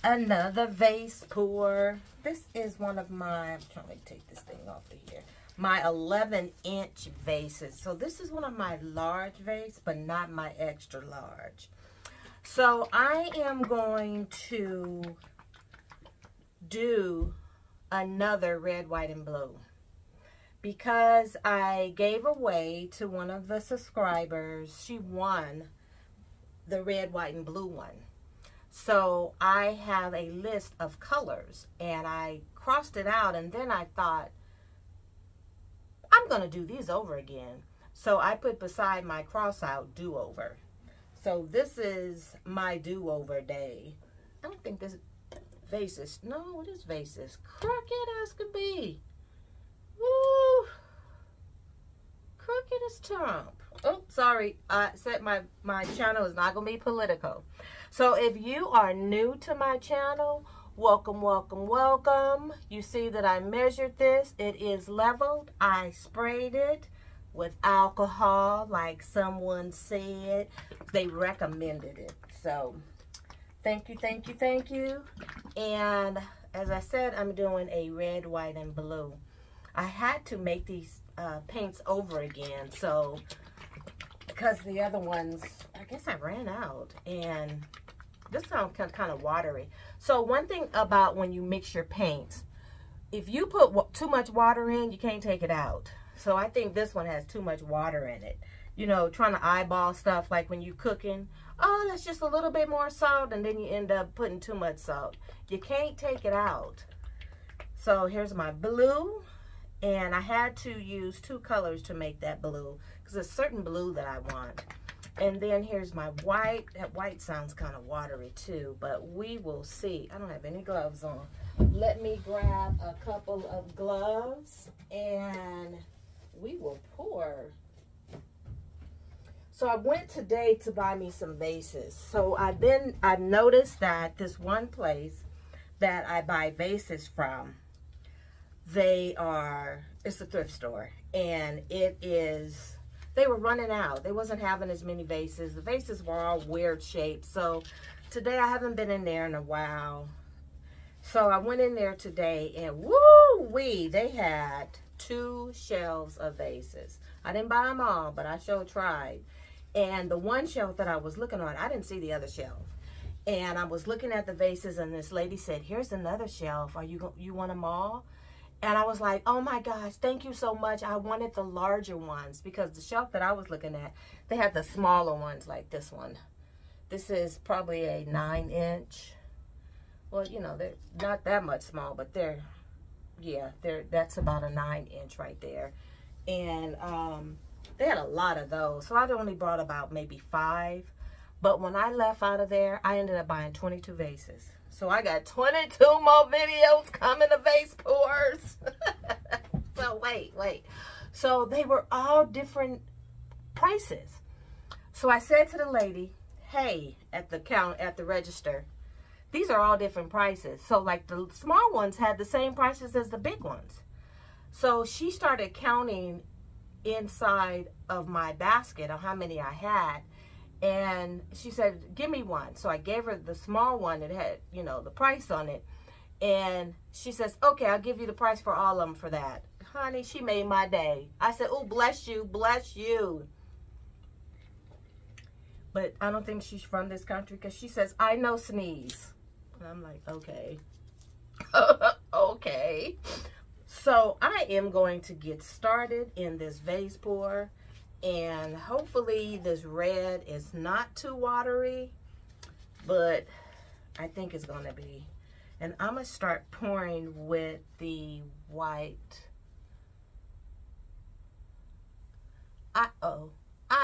Another vase pour. This is one of my, I'm trying to take this thing off of here, my 11-inch vases. So this is one of my large vases, but not my extra large. So I am going to do another red, white, and blue, because I gave away to one of the subscribers. She won the red, white, and blue one. So I have a list of colors, and I crossed it out, and then I thought, I'm going to do these over again. So I put beside my cross out do-over. So this is my do-over day. I don't think this vase is, no, it is vases. Crooked as could be. Woo! Crooked as Trump. Oh, sorry. I said my channel is not going to be political. So if you are new to my channel, welcome, welcome, welcome. You see that I measured this. It is leveled. I sprayed it with alcohol, like someone said. They recommended it. So thank you, thank you, thank you. And as I said, I'm doing a red, white, and blue. I had to make these paints over again. So because the other ones, I guess I ran out, and this sounds kind of watery. So one thing about when you mix your paints, if you put too much water in, you can't take it out. So I think this one has too much water in it. You know, trying to eyeball stuff like when you're cooking. Oh, that's just a little bit more salt, and then you end up putting too much salt. You can't take it out. So here's my blue, and I had to use 2 colors to make that blue, because there's certain blue that I want. And then here's my white. That white sounds kind of watery too, but we will see. I don't have any gloves on. Let me grab a couple of gloves and we will pour. So I went today to buy me some vases. So I've noticed that this one place that I buy vases from, it's a thrift store, and they were running out. They wasn't having as many vases. The vases were all weird shapes. So today I haven't been in there in a while. So I went in there today, and woo-wee, they had 2 shelves of vases. I didn't buy them all, but I sure tried. And the one shelf that I was looking on, I didn't see the other shelf. And I was looking at the vases, and this lady said, here's another shelf. You want them all? And I was like, oh my gosh, thank you so much. I wanted the larger ones, because the shelf that I was looking at, they had the smaller ones like this one. This is probably a 9-inch. Well, you know, they're not that much small, but that's about a 9-inch right there. And they had a lot of those. So I only brought about maybe 5. But when I left out of there, I ended up buying 22 vases. So I got 22 more videos coming to vase pours. So wait. So they were all different prices. So I said to the lady, hey, at the register, these are all different prices. So like the small ones had the same prices as the big ones. So she started counting inside of my basket of how many I had. And she said, give me one. So I gave her the small one that had, you know, the price on it. And she says, okay, I'll give you the price for all of them for that. Honey, she made my day. I said, oh, bless you, bless you. But I don't think she's from this country, because she says, I know sneeze. And I'm like, okay. Okay. So I am going to get started in this vase pour. And hopefully this red is not too watery, but I think it's going to be. And I'm going to start pouring with the white. I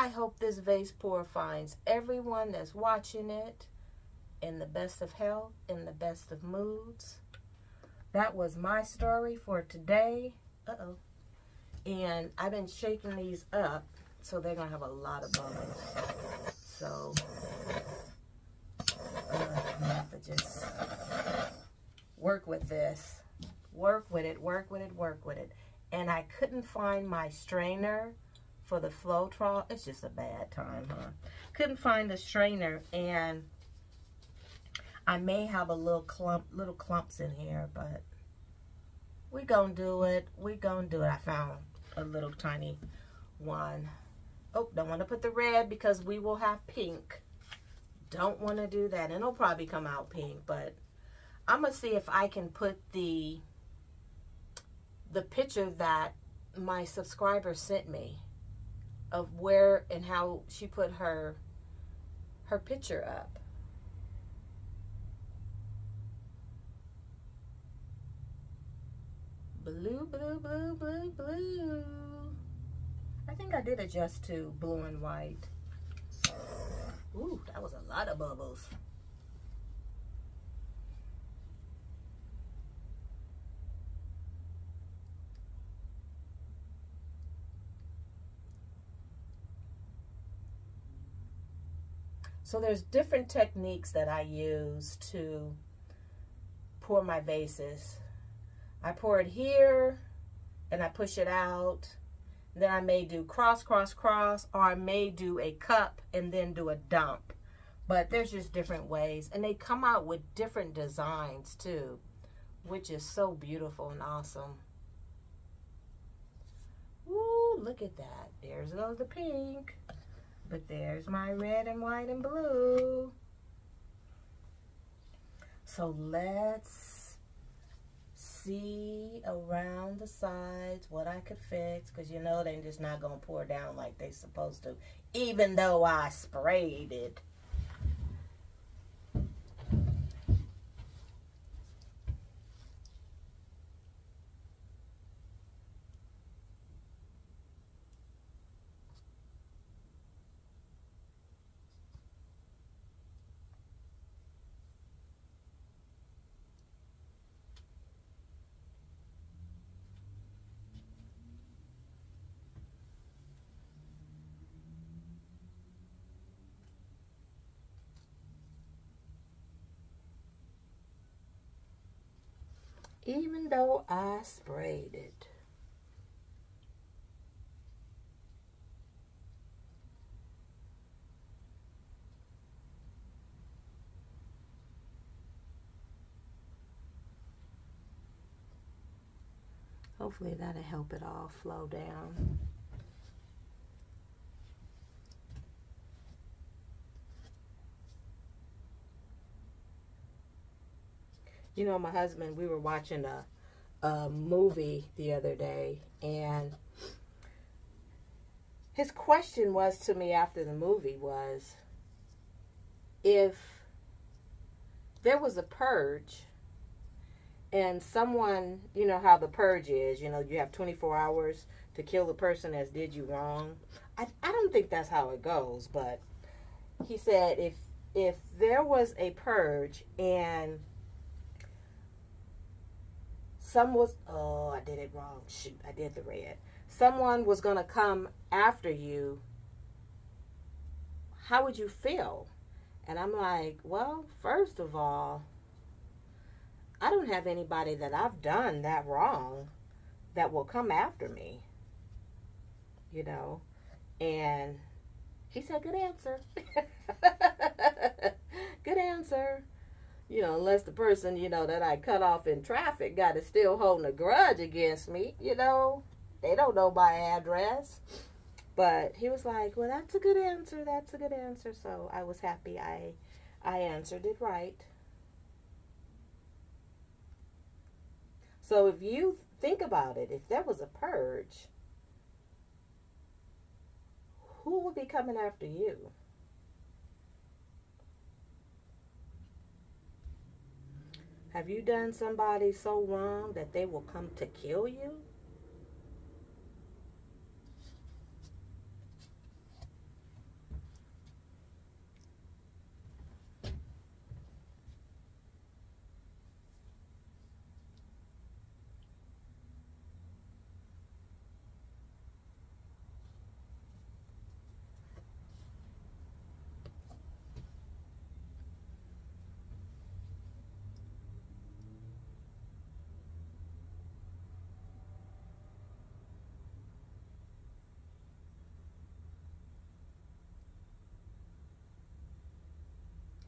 hope this vase pour finds everyone that's watching it in the best of health, in the best of moods. That was my story for today. And I've been shaking these up, so they're gonna have a lot of bubbles. So I have to just work with this. Work with it, work with it, work with it. And I couldn't find my strainer for the Floetrol. It's just a bad time, huh? Couldn't find the strainer, and I may have a little clumps in here, but we gonna do it. We gonna do it. I found a little tiny one. Oh, don't want to put the red because we will have pink. Don't want to do that. And it'll probably come out pink, but I'm gonna see if I can put the picture that my subscriber sent me of where and how she put her picture up. Blue, blue, blue, blue, blue. I think I did adjust to blue and white. Ooh, that was a lot of bubbles. So there's different techniques that I use to pour my vases. I pour it here and I push it out. Then I may do cross, cross, cross, or I may do a cup and then do a dump. But there's just different ways. And they come out with different designs too, which is so beautiful and awesome. Ooh, look at that. There's the pink. But there's my red and white and blue. So let's see around the sides what I could fix. Because you know they're just not going to pour down like they're supposed to. Even though I sprayed it. Even though I sprayed it. Hopefully that'll help it all flow down. You know, my husband, we were watching a movie the other day, and his question was to me after the movie was, if there was a purge and someone, you know how the purge is, you know, you have 24 hours to kill the person that did you wrong. I don't think that's how it goes, but he said if there was a purge and oh, I did it wrong. Shoot, I did the red. Someone was going to come after you. How would you feel? And I'm like, well, first of all, I don't have anybody that I've done that wrong that will come after me. You know? And he said, good answer. Good answer. You know, unless the person, you know, that I cut off in traffic got to still holding a grudge against me, you know. They don't know my address. But he was like, well, that's a good answer. That's a good answer. So I was happy I answered it right. So if you think about it, if there was a purge, who would be coming after you? Have you done somebody so wrong that they will come to kill you?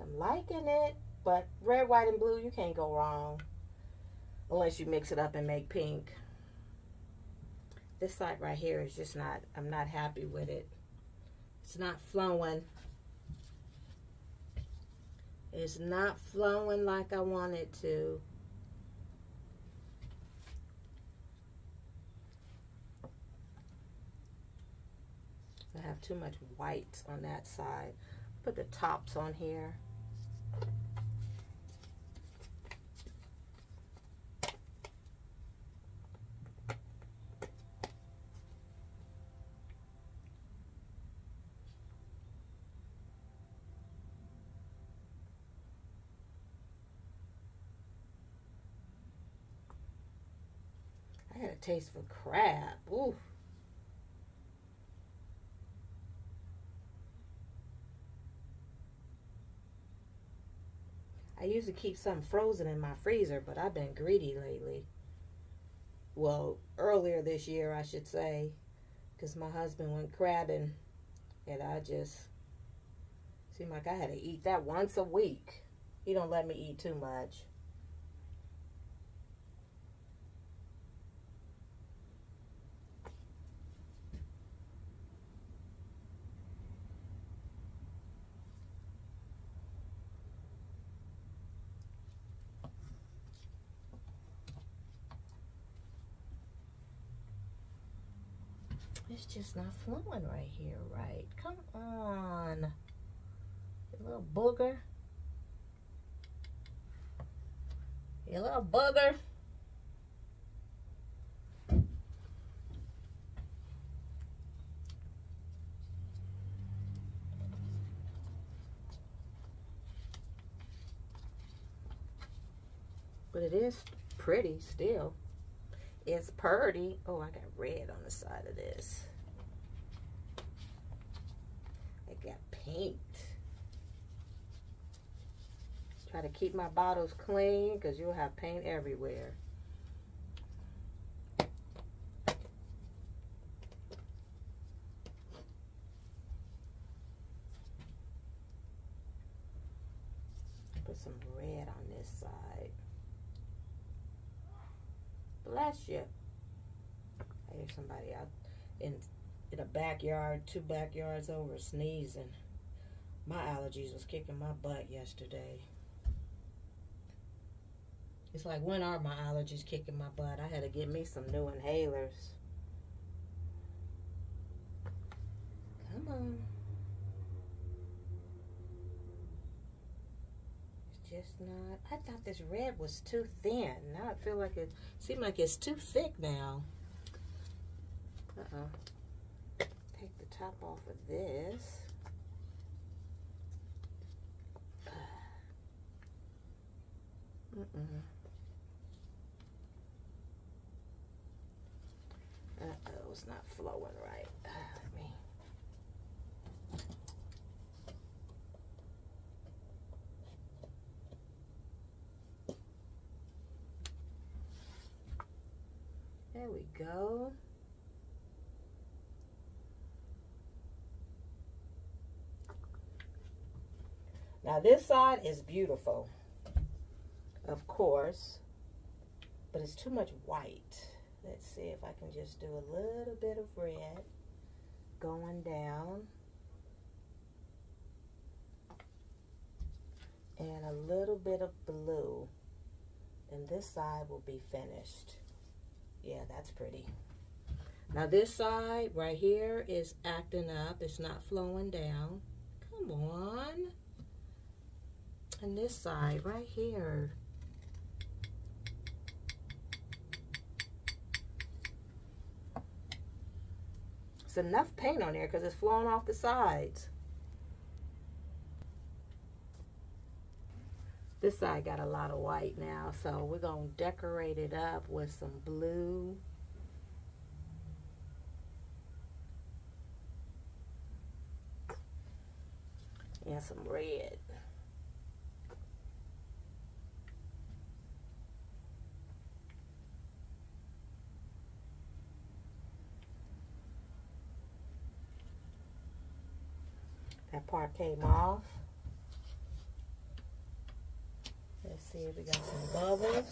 I'm liking it. But red, white, and blue, you can't go wrong. Unless you mix it up and make pink. This side right here is just not, I'm not happy with it. It's not flowing. It's not flowing like I want it to. I have too much white on that side. Put the tops on here. I had a taste for crab. Ooh. I usually keep something frozen in my freezer, but I've been greedy lately. Well, earlier this year, I should say, because my husband went crabbing, and I just seemed like I had to eat that once a week. He don't let me eat too much. It's just not flowing right here, right? Come on. You little booger. You little booger. But it is pretty still. It's pretty. Oh, I got red on the side of this. I got paint. Try to keep my bottles clean because you'll have paint everywhere. Put some red on this side. Bless you. I hear somebody out in a backyard, 2 backyards over, sneezing. My allergies was kicking my butt yesterday. It's like, when are my allergies kicking my butt? I had to get me some new inhalers. Come on. Just not. I thought this red was too thin. Now I feel like it seems like it's too thick now. Take the top off of this. It's not flowing right. Let me. There we go. Now this side is beautiful, of course, but it's too much white. Let's see if I can just do a little bit of red going down and a little bit of blue, and this side will be finished. Yeah, that's pretty. Now this side right here is acting up. It's not flowing down. Come on. And this side right here. It's enough paint on there because it's flowing off the sides. This side got a lot of white now, so we're going to decorate it up with some blue. And some red. That part came off. see if we got some bubbles.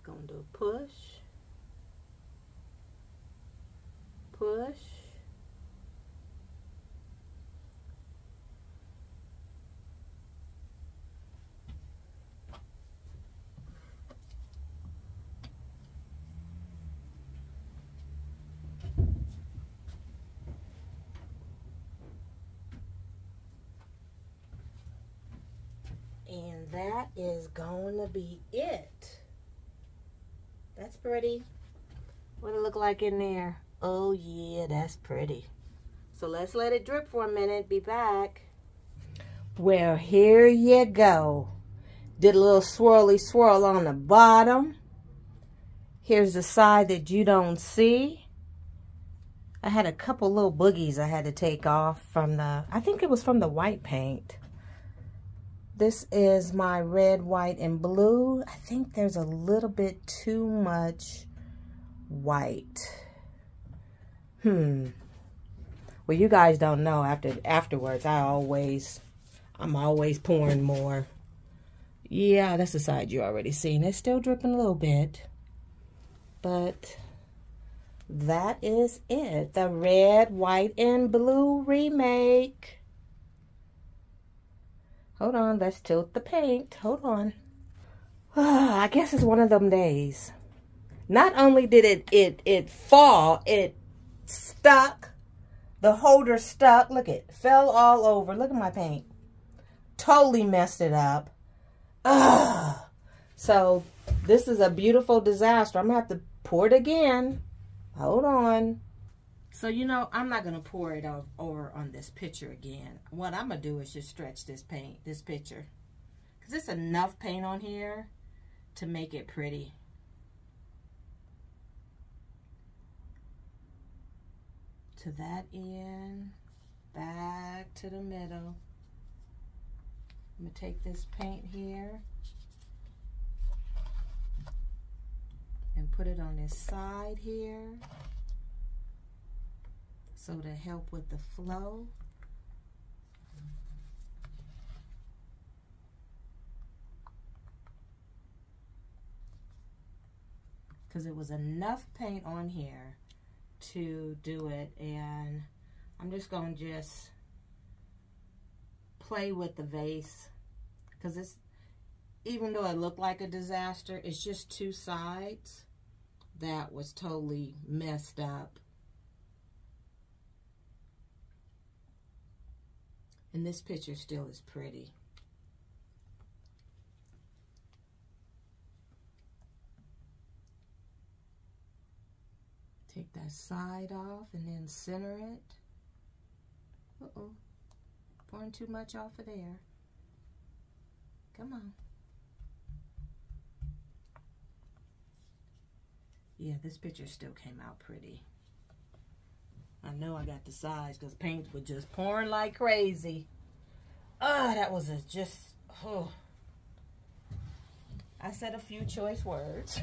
Gonna do a push, push. And that is going to be it. That's pretty. What it look like in there? Oh yeah, that's pretty. So let's let it drip for a minute. Be back. Well, here you go. Did a little swirly swirl on the bottom. Here's the side that you don't see. I had a couple little boogies I had to take off from the, I think it was from the white paint. This is my red, white, and blue. I think there's a little bit too much white. Well, you guys don't know. Afterwards, I'm always pouring more. Yeah, that's the side you already seen. It's still dripping a little bit. But that is it. The red, white, and blue remake. Hold on, let's tilt the paint. Hold on. I guess it's one of them days. Not only did it fall, it stuck. The holder stuck. Look, it fell all over. Look at my paint. Totally messed it up. So this is a beautiful disaster. I'm gonna have to pour it again. Hold on. So, you know, I'm not going to pour it over on this picture again. What I'm going to do is just stretch this picture. Because there's enough paint on here to make it pretty. To that end, back to the middle. I'm going to take this paint here and put it on this side here. So to help with the flow. Because it was enough paint on here to do it. And I'm just going to just play with the vase. Because it's, even though it looked like a disaster, it's just two sides that was totally messed up. And this picture still is pretty. Take that side off and then center it. Uh-oh. Pouring too much off of there. Come on. Yeah, this picture still came out pretty. I know I got the size because paint was just pouring like crazy. Oh, that was oh. I said a few choice words.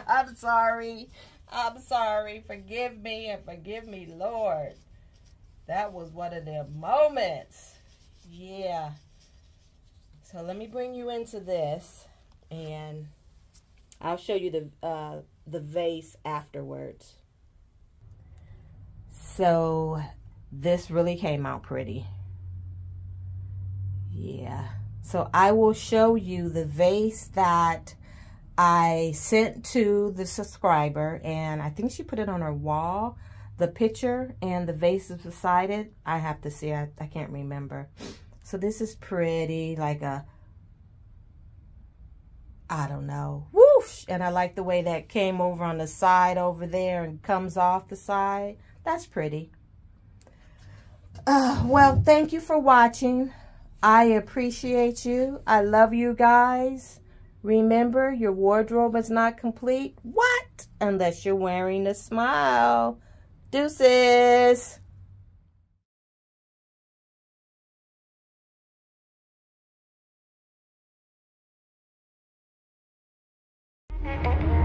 I'm sorry. I'm sorry. Forgive me and forgive me, Lord. That was one of them moments. Yeah. So let me bring you into this and I'll show you the vase afterwards. So this really came out pretty. Yeah. So I will show you the vase that I sent to the subscriber, and I think she put it on her wall, the picture and the vase is beside it. I have to see, I can't remember. So this is pretty, like a, I don't know, whoosh. And I like the way that came over on the side over there and comes off the side. That's pretty. Well, thank you for watching. I appreciate you. I love you guys. Remember, your wardrobe is not complete. What? Unless you're wearing a smile. Deuces. Bye.